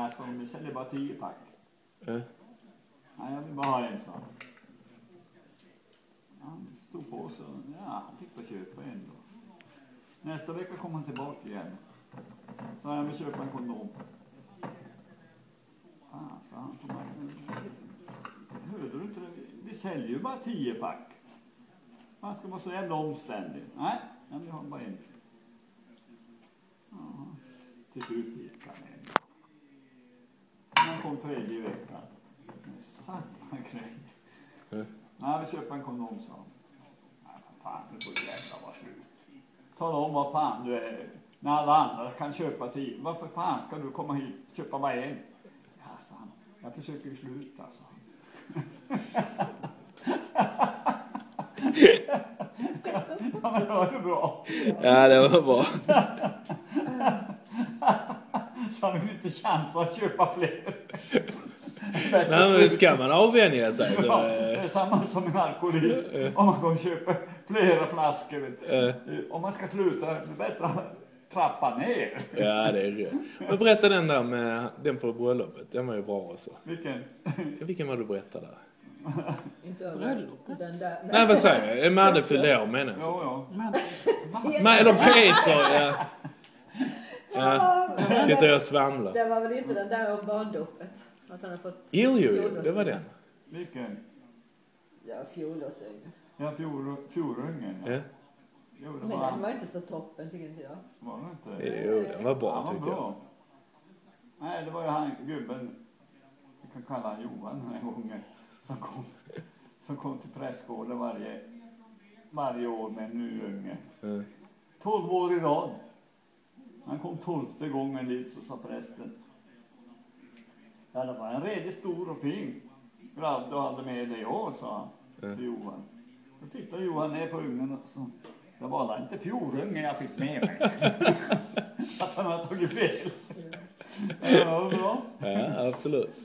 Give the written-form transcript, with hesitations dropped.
Nej, så vi säljer bara 10 pack. Nej, jag vill bara ha en sån. Han stod på så, han fick bara köpa en då. Nästa vecka kommer han tillbaka igen. Så jag vill köpa en kondom. Så han kommer... Hörde du inte det? Vi säljer ju bara 10 pack. Man ska vara så jävla omständig. Nej, jag vill ha bara en. Till slut gick han en. Han kom 3:e veckan. Det är samma grej. Nej, vi köper en kondom, så. Nej, fan, nu får du jävla vara slut. Tala om vad fan du är. När alla andra kan köpa 10. Varför fan ska du komma hit och köpa bara en? Ja, sa han. Jag försöker ju sluta, så. Ja, men det var ju bra. Ja, det var bra. Så har vi inte chans att köpa fler. Nej, men ska man avvänja sig så... Ja, det är samma som en alkoholist. Om man går och köper flera flaskor. Om man ska sluta, det är bättre att trappa ner. Ja, det är rätt. Men berätta den där med den på bröllopet. Den var ju bra också. Vilken var du berättade där? Inte bröllopet. Nej, vad säger jag? Madde fyllde år, menar jag. Ja. Eller Peter, ja. Sitter jag och svamlar. Det var väl inte den där om barndopet? Att han har fått... Jo, det var den. Vilken? Ja, fjolårsungen. Ja, fjolungen. Ja. Jo, Men den var inte så toppen, tycker inte jag. Var det inte? Jo, den var bra, Han tyckte var jag. bra. Nej, det var ju han, gubben. Vi kan kalla han Johan den här gången. Som kom till prästgården varje år med en ny unge. 12 år i rad. Han kom 12:e gången dit, så sa prästen. Ja, det var en redig stor och fin grabb du hade med dig, sa han till Johan. Då tittade Johan ner på ungen och så. Det var inte fjolungen jag fick med mig. Att han har tagit fel. Ja, bra. Ja, absolut.